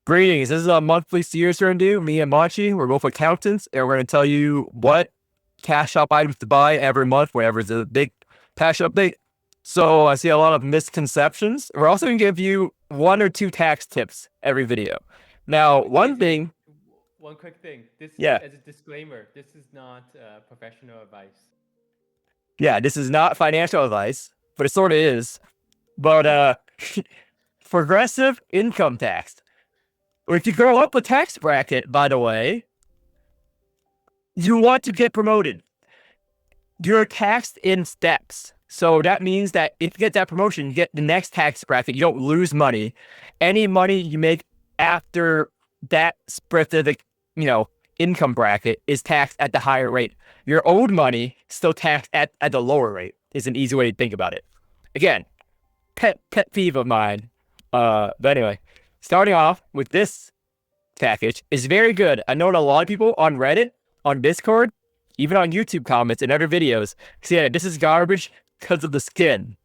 Greetings. This is a monthly series we're going to do. Me and Monchi, we're both accountants, and we're going to tell you what cash shop items to buy every month whenever there's a big cash update. So I see a lot of misconceptions. We're also going to give you 1 or 2 tax tips every video. Now, one thing, One quick thing. This, yeah, as a disclaimer, this is not professional advice. yeah, this is not financial advice, but it sort of is. But progressive income tax. If you grow up a tax bracket, by the way, you want to get promoted. You're taxed in steps. So that means that if you get that promotion, you get the next tax bracket. You don't lose money. Any money you make after that specific, income bracket is taxed at the higher rate. Your old money still taxed at the lower rate is an easy way to think about it. Again, pet peeve of mine. But anyway, starting off with this package is very good. I know a lot of people on Reddit, on Discord, even on YouTube comments and other videos, say that this is garbage because of the skin.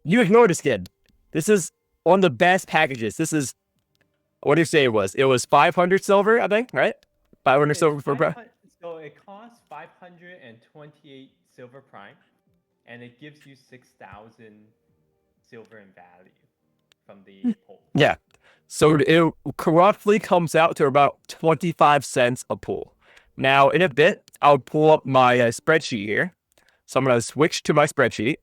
You ignore the skin. This is one of the best packages. This is, what do you say it was? It was 500 silver, I think, right? 500 silver for bro. So it costs 528 silver prime, and it gives you 6,000 silver in value from the pull. Yeah. So it roughly comes out to about 25 cents a pull. Now, in a bit, I'll pull up my spreadsheet here. So I'm going to switch to my spreadsheet.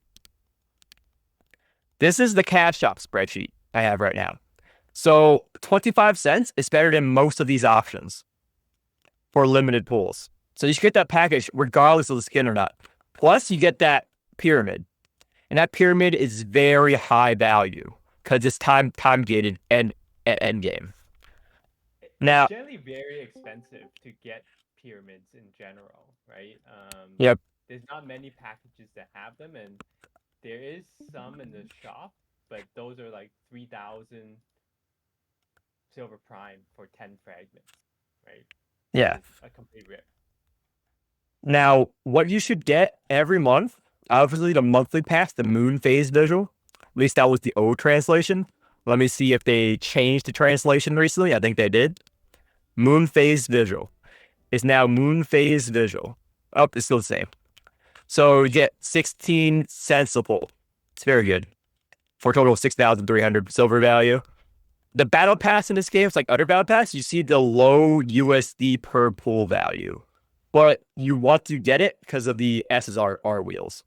This is the cash shop spreadsheet I have right now. So 25 cents is better than most of these options for limited pulls. So you should get that package regardless of the skin or not. Plus, you get that pyramid. And that pyramid is very high value because it's time gated and at end game. Now, it's generally very expensive to get pyramids in general, right? Yep. There's not many packages that have them, and there is some in the shop, but those are like 3,000 silver prime for 10 fragments, right? Yeah. It's a complete rip. Now, what you should get every month, obviously the monthly pass, the moon phase visual. At least that was the old translation. Let me see if they changed the translation recently. I think they did. Moon phase visual is now moon phase visual. Oh, it's still the same. So you get 16 cents a pull. It's very good. For a total of 6,300 silver value. The battle pass in this game, it's like other battle pass, you see the low USD per pull value. But you want to get it because of the SSR wheels.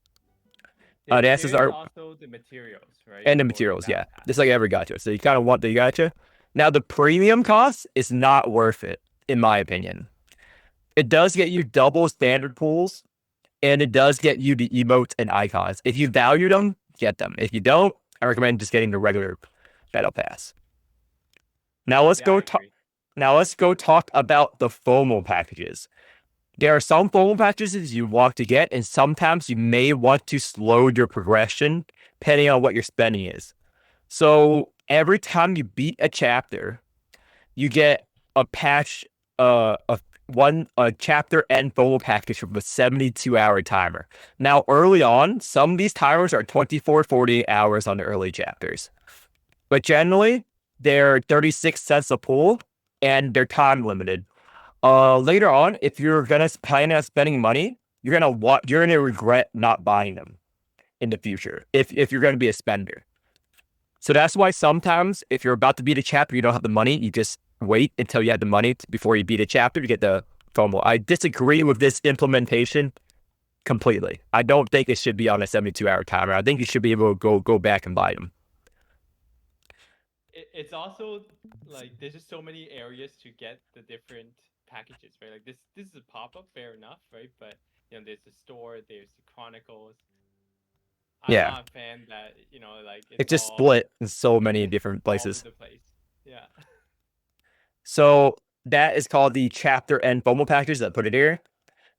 The SSR also the materials, right? and the materials, yeah. Just like every gacha. So you kind of want the gacha. Now, the premium cost is not worth it, in my opinion. It does get you double standard pulls, and it does get you the emotes and icons. If you value them, get them. If you don't, I recommend just getting the regular battle pass. Now let's go talk about the FOMO packages. There are some FOMO packages you want to get, and sometimes you may want to slow your progression depending on what your spending is. So every time you beat a chapter, you get a patch, a chapter end FOMO package with a 72-hour timer. Now, early on, some of these timers are 24, 48 hours on the early chapters. But generally, they're 36 cents a pull, and they're time limited. Later on, if you're gonna plan on spending money, you're gonna regret not buying them in the future if you're gonna be a spender. So that's why sometimes if you're about to beat a chapter, you don't have the money, you just wait until you have the money before you beat a chapter to get the FOMO. I disagree with this implementation completely. I don't think it should be on a 72-hour timer. I think you should be able to go back and buy them. It's also like there's just so many areas to get the different packages, right? Like this is a pop-up, fair enough, right? But there's the store, there's the chronicles. I'm not a fan that like it's just split in so many different places. All over the place. Yeah. So that is called the chapter end FOMO package that put it here.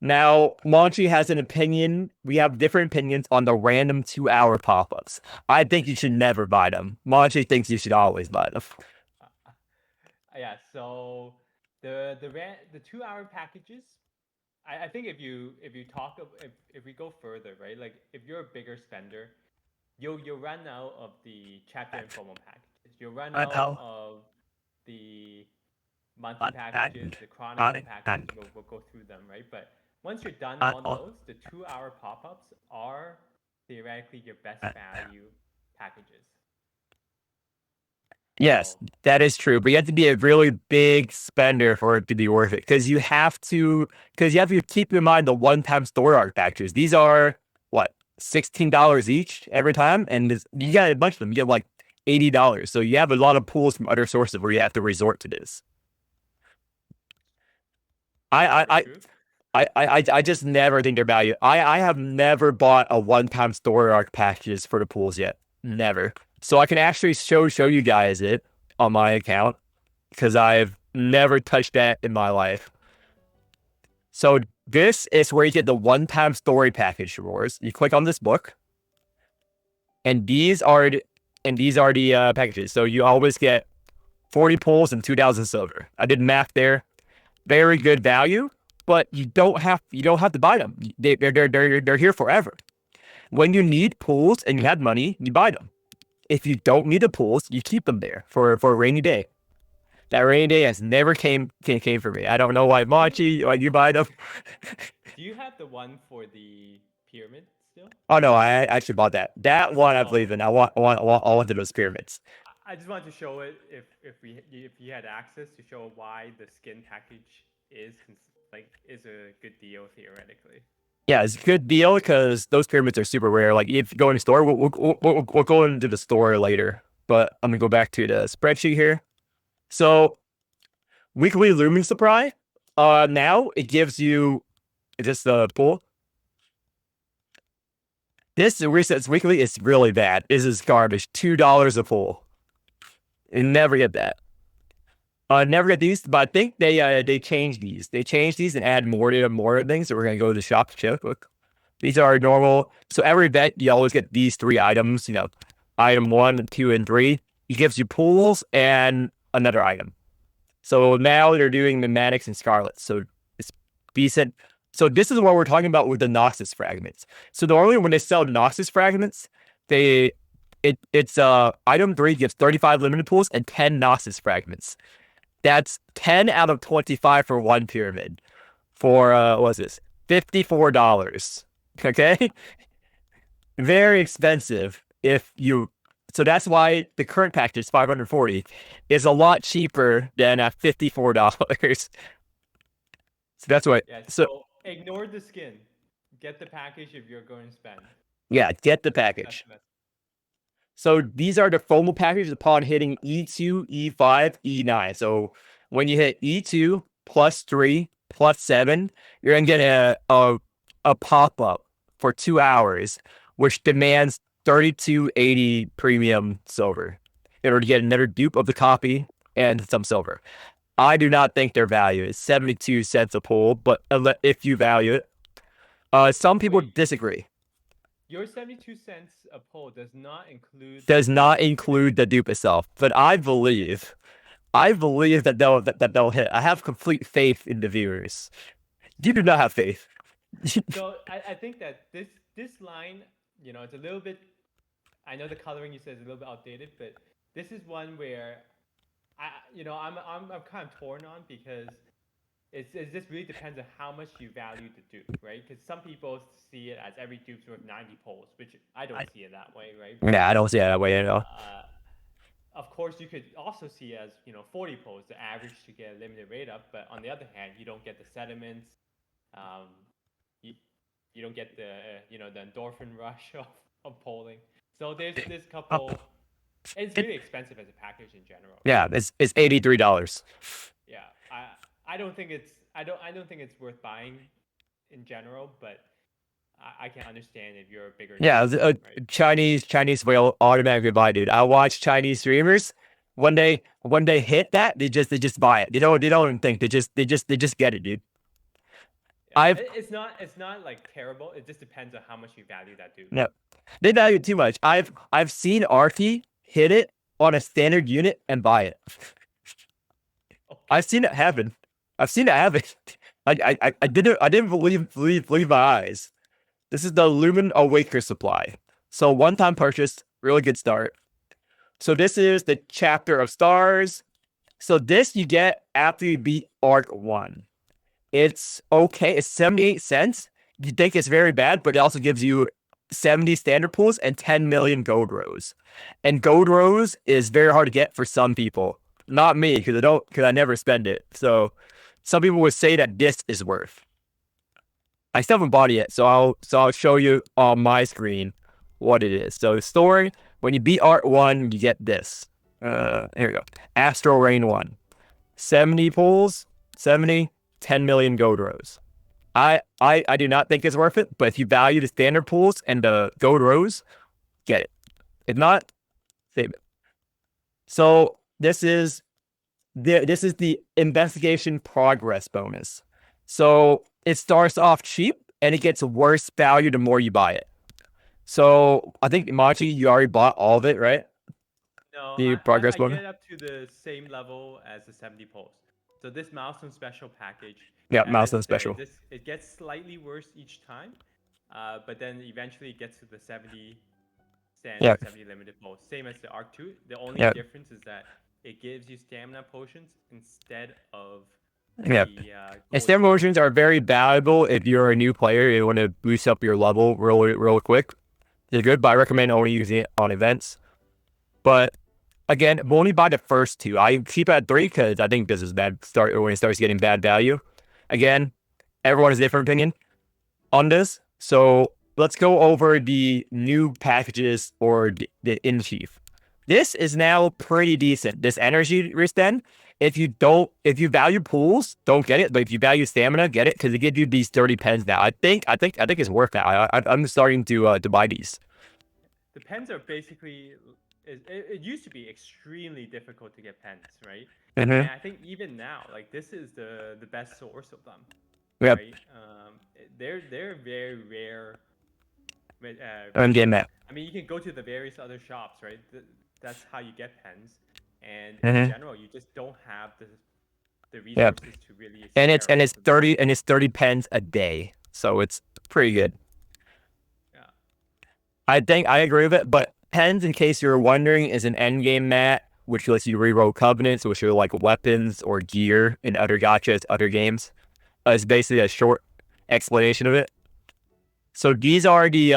Now, Monchi has an opinion. We have different opinions on the random 2-hour pop-ups. I think you should never buy them. Monchi thinks you should always buy them. Yeah. So the 2-hour packages, I think if we go further, right? Like if you're a bigger spender, you'll run out of the chapter and FOMO packages. You'll run out of monthly packages, And the chronicle packages. and We'll go through them, right? But once you're done and on those, the 2 hour pop-ups are theoretically your best value packages. yes, So that is true, but you have to be a really big spender for it to be worth it because you have to keep in mind the one-time store art packages. These are what $16 each every time, and you got a bunch of them. You get like $80, so you have a lot of pools from other sources where you have to resort to this. I that's I probably I. true. I just never think they're value. I have never bought a one-time store arc packages for the pools yet. Never. So I can actually show you guys it on my account because I've never touched that in my life. So this is where you get the one-time story package rewards. You click on this book, and these are the packages. So you always get 40 pulls and 2,000 silver. I did math there. Very good value, but you don't have to buy them. They're here forever. When you need pools and you have money, you buy them. If you don't need the pools, you keep them there for a rainy day. That rainy day has never came for me. I don't know why Monchi, why you buy them. Do you have the one for the pyramid still? Oh no, I actually bought that. That one I Oh, believe in. I want all of those pyramids. I just wanted to show it if you had access to show why the skin package is a good deal theoretically. Yeah, it's a good deal because those pyramids are super rare. Like if you go in the store, we'll go into the store later. But I'm gonna go back to the spreadsheet here. So weekly Lumin supply. Now it gives you just the pool. This resets weekly is really bad. This is garbage. $2 a pool. You never get that. Never get these, but I think they changed these. They changed these and add more things. So we're gonna go to the shop to check. Look, these are normal. So every bet you always get these three items. Item 1, 2, and 3. It gives you pools and another item. So now they're doing Pneumatics and Scarlets. So it's decent. So this is what we're talking about with the Noxus fragments. So normally when they sell Noxus fragments, it's item 3 gives 35 limited pools and 10 Noxus fragments. That's 10 out of 25 for one pyramid. For what's this? $54. Okay? Very expensive if you so that's why the current package, 540, is a lot cheaper than at $54. So that's why. Yeah, So so ignore the skin. Get the package if you're going to spend. yeah, get the That's package. the best. So these are the FOMO packages upon hitting E2, E5, E9. So when you hit E2 plus 3 plus 7, you're gonna get a pop up for 2 hours, which demands 3280 premium silver in order to get another dupe of the copy and some silver. I do not think their value is 72 cents a pull, but if you value it, some people Wait, disagree. your 72 cents a pull does not include the Does dupe, not right? include the dupe itself, but I believe that they'll hit. I have complete faith in the viewers. You do not have faith. So I think that this line, it's a little bit. I know the coloring you said is a little bit outdated, but this is one where I'm kind of torn on because it just really depends on how much you value the dupe, right? Because some people see it as every dupe's worth 90 pulls, which I don't see it that way, right? But Nah, I don't see it that way at all. of course, you could also see as 40 pulls, the average to get a limited rate up. But on the other hand, you don't get the sediments, um, you, you don't get the endorphin rush of polling. So there's this couple. It's really expensive as a package in general, Yeah, right? it's $83. Yeah, I don't think I don't think it's worth buying in general, but I can understand if you're a bigger Yeah, name, right? Chinese will automatically buy, dude. I watch Chinese streamers. When they hit that, they just buy it. They don't even think. They just get it, dude. Yeah, I've it's not like terrible. It just depends on how much you value that dude. No, they value it too much. I've seen Arky hit it on a standard unit and buy it. Okay. I've seen it happen. I've seen it happen. I didn't believe my eyes. This is the Lumin Awaker supply. So one time purchase, really good start. So this is the chapter of stars. So this you get after you beat Arc 1. It's okay. It's 78 cents. You think it's very bad, but it also gives you 70 standard pools and 10 million gold rows. And gold rows is very hard to get for some people. Not me, because I never spend it. So some people would say that this is worth. I still haven't bought it yet, so I'll show you on my screen what it is. So the story, when you beat Art 1, you get this. Here we go. Astral Rain 1. 70 pulls, 70, 10 million gold rows. I do not think it's worth it, but if you value the standard pools and the gold rows, get it. If not, save it. So this is the investigation progress bonus. So it starts off cheap and it gets worse value the more you buy it. So I think Monchi, you already bought all of it, right? No, The progress I bonus. get up to the same level as the 70 pulls. So this milestone special package, Yeah, as I milestone said, special. it gets slightly worse each time, but then eventually it gets to the 70 standard, Yeah. 70 limited pulls. Same as the Arc 2. The only Yeah. difference is that it gives you stamina potions instead of Yeah. the And stamina potions are very valuable if you're a new player. You want to boost up your level real quick. They're good, but I recommend only using it on events. But again, only buy the first two. I keep it at 3 because I think this is bad. When it starts getting bad value. Again, everyone has a different opinion on this. So let's go over the new packages or the in chief. This is now pretty decent. This energy extend. If you value pools, don't get it. But if you value stamina, get it because it gives you these 30 pens now. I think it's worth that. I'm starting to buy these. The pens are basically. It used to be extremely difficult to get pens, right? Mm-hmm. And I think even now, like this is the best source of them. Yep. Right? They're very rare. I'm getting that. I mean, you can go to the various other shops, right? That's how you get pens, and Mm-hmm. in general, you just don't have the resources to really. And it's 30 pens a day, so it's pretty good. Yeah. I think I agree with it, but pens, in case you're wondering, is an endgame mat which lets you reroll covenants, which are like weapons or gear in other gachas, other games. It's basically a short explanation of it. So these are the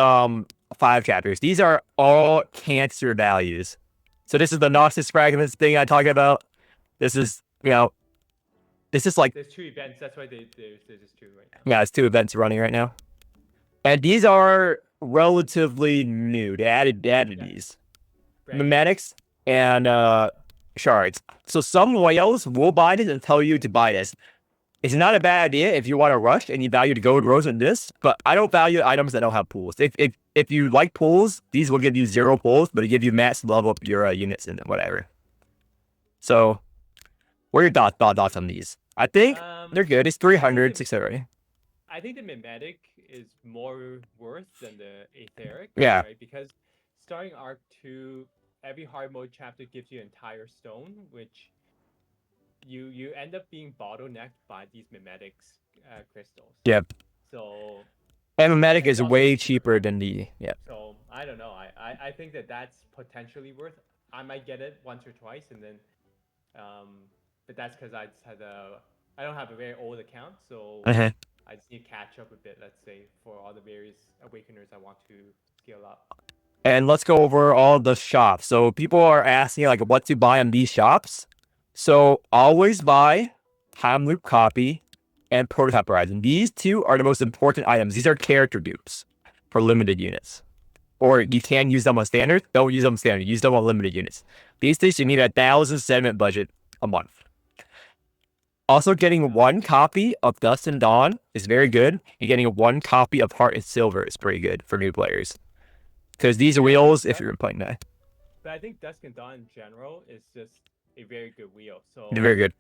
5 chapters. These are all cancer values. So this is the Gnosis fragments thing I talked about. This is like there's 2 events. That's why there's just 2 right now. Yeah, it's 2 events running right now, and these are relatively new. They added these memetics and shards. So some whales will buy this and tell you to buy this. It's not a bad idea if you want to rush and you value the gold rows in this, but I don't value items that don't have pools. If you like pools, these will give you 0 pools, but it give you max to level up your units and whatever. So, what are your thoughts on these? I think they're good. It's 300, 600. I think the mimetic is more worth than the etheric. Yeah. Right? Because starting Arc 2, every hard mode chapter gives you entire stone, which you end up being bottlenecked by these mimetics crystals. Yep. So. And mimetic is way cheaper than the So I don't know. I think that's potentially worth. I might get it once or twice, and then, but that's because I just I don't have a very old account, so I just need to catch up a bit. Let's say for all the various awakeners I want to scale up. And let's go over all the shops. So people are asking like what to buy on these shops. So always buy Time Loop Copy and Prototype Horizon. These 2 are the most important items. These are character dupes for limited units. Or you can use them on standard. Don't use them on standard. Use them on limited units. These things you need 1,000 sediment budget a month. Also, getting 1 copy of Dust and Dawn is very good. And getting 1 copy of Heart and Silver is pretty good for new players. Because these are wheels if you're playing that. But I think Dusk and Dawn in general is just a very good wheel. So they're very good.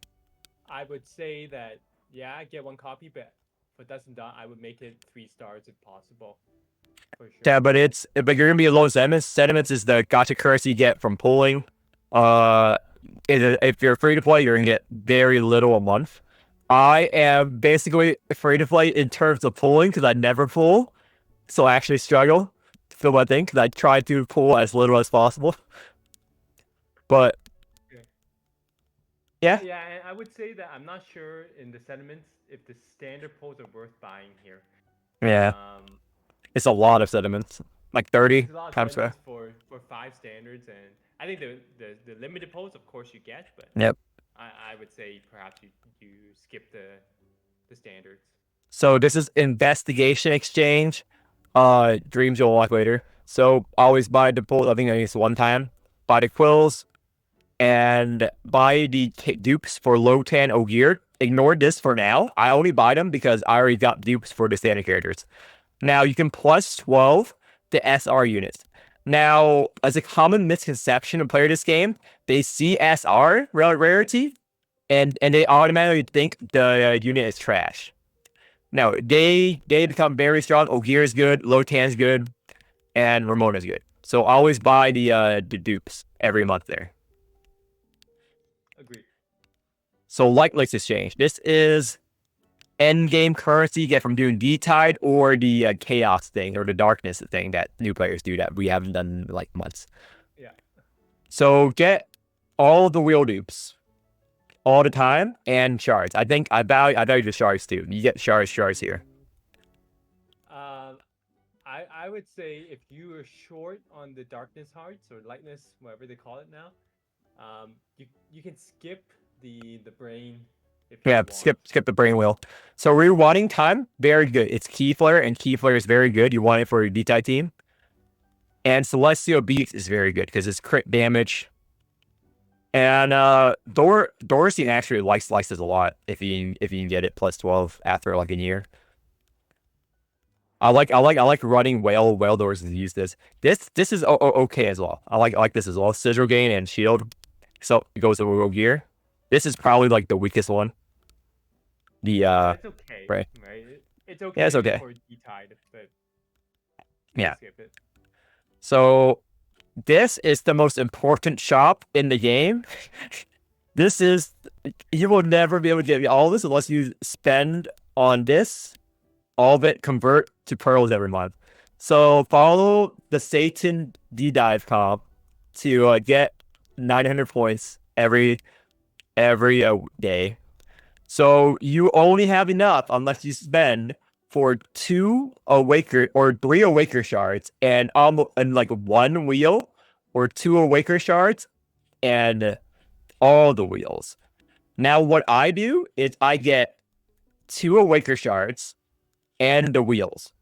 I would say that get 1 copy, but for Dusk and Dawn, I would make it 3 stars if possible. For sure. Yeah, but you're gonna be low sediments. Sediments is the gacha currency you get from pulling. If you're free to play, you're gonna get very little a month. I am basically free to play in terms of pulling because I never pull, so I actually struggle to fill my thing because I try to pull as little as possible. But Yeah, Yeah, and I would say that I'm not sure in the sentiments if the standard pulls are worth buying here. yeah. Um, It's a lot of sediments, like 30 it's a lot of times fair. sentiments for 5 standards, and I think the limited pulls, of course, you get, but Yep. I would say perhaps you skip the standards. So this is investigation exchange. Dreams you'll walk later. So always buy the pull. I think at least one time. Buy the quills and buy the dupes for Lotan Ogier. Ignore this for now. I only buy them because I already got dupes for the standard characters. Now you can plus 12 the SR units. Now, as a common misconception of player this game, they see SR rarity and they automatically think the unit is trash. No, they become very strong. Ogier is good, Lotan's good, and Ramona's good. So always buy the dupes every month there. Agreed. So like let's exchange. This is end game currency you get from doing D-Tide or the chaos thing or the darkness thing that new players do that we haven't done in like months. Yeah. So get all the wheel dupes all the time and shards. I value the shards too. You get shards here. Um, I would say if you are short on the darkness hearts or lightness, whatever they call it now, you can skip the brain if you Yeah, want. skip the brain wheel. So rewatting time, very good. It's Keyflare, and Keyflare is very good. You want it for your D-Type team. And Celestial Beats is very good because it's crit damage. And Dorsey actually likes this a lot if you can get it plus 12 after like a year. I like running whale doors to use this. This is okay as well. I like this as well. Sigil gain and shield. So it goes to Rogue Gear. This is probably like the weakest one. The It's okay, right. right? It's Yeah, it's okay okay. for D-Tide, but you Yeah. can skip it. So this is the most important shop in the game. This is you will never be able to get all this unless you spend on this. All of it convert to pearls every month. So follow the Satan D dive comp to get 900 points every day. So you only have enough unless you spend for 2 Awaker or 3 Awaker shards and like 1 wheel or 2 Awaker shards and all the wheels. Now what I do is I get 2 Awaker shards and the wheels.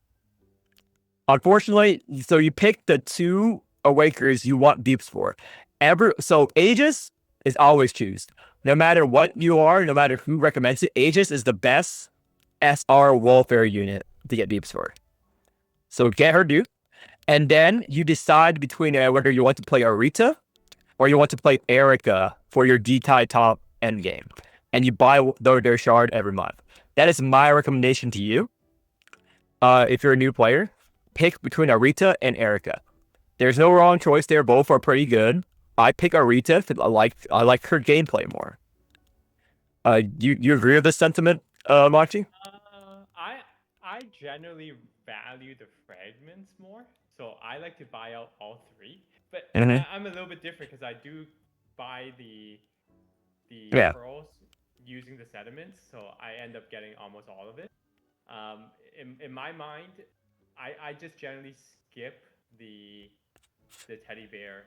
Unfortunately, so you pick the 2 Awakers you want dupes for. So Aegis is always choose. No matter what you are, no matter who recommends it, Aegis is the best SR warfare unit to get dupes for. So get her dupe, and then you decide between whether you want to play Arita or you want to play Erica for your D-Tie top endgame. And you buy their shard every month. That is my recommendation to you. If you're a new player, pick between Arita and Erica. There's no wrong choice there. Both are pretty good. I pick Arita because I like her gameplay more. You agree with this sentiment, Machi? I generally value the fragments more, so I like to buy out all three. But Mm-hmm. I'm a little bit different because I do buy the Yeah. pearls using the sediments, so I end up getting almost all of it. In my mind, I just generally skip the teddy bear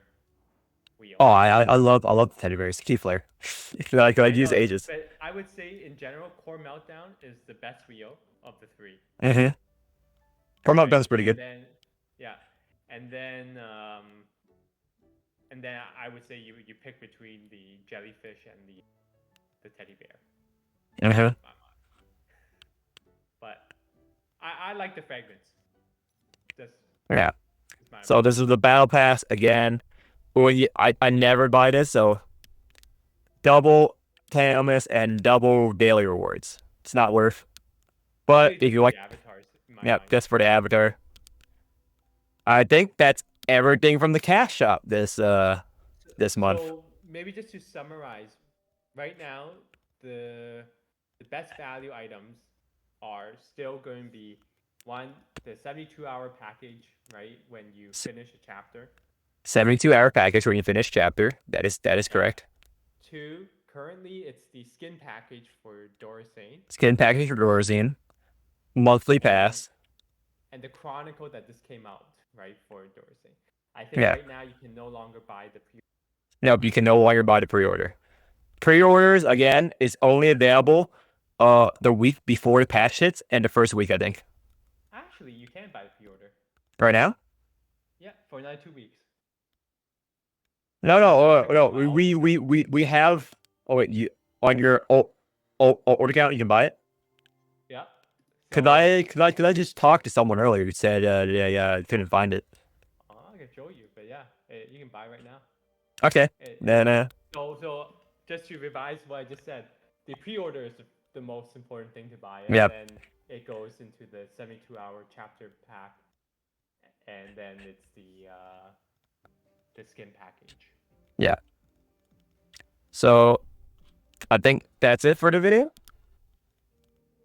wheel. Oh, I love the teddy bears. Keyflare. Like I I use know, Aegis. but I would say in general, Core Meltdown is the best wheel of the three. Mm-hmm. Tormount Right? Gun's pretty And good. then yeah, and then I would say you pick between the jellyfish and the teddy bear. Mm-hmm. But I like the fragments. That's Yeah. my So opinion. this is the battle pass again. I never buy this, so double Tamus and double daily rewards. It's not worth. But Probably if just you for like, the avatars in my yeah, mind. just for the avatar. I think that's everything from the cash shop this month. So maybe just to summarize, right now the best value items are still going to be one, the 72-hour package, right, when you finish a chapter. 72-hour package when you finish chapter. That is Yeah. correct. Two, currently it's the skin package for Dorsane. Skin package for Dorazine. Monthly pass. And the Chronicle that just came out, right, for Dorsane. I think Yeah. right now you can no longer buy the pre. Nope, you can no longer buy the pre-order. Pre-orders again is only available the week before the patch hits and the first week, I think. Actually, you can buy the pre-order. Right now? Yeah, for another 2 weeks. No. We have. Oh wait, you on your order account you can buy it. Yeah. Could So, I just talk to someone earlier who said couldn't find it. I can show you, but yeah, you can buy right now. Okay. Nah. So just to revise what I just said, the pre-order is the most important thing to buy, and Yep. then it goes into the 72-hour chapter pack, and then it's the skin package. Yeah. So I think that's it for the video.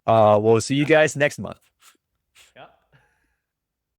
We'll see you guys next month.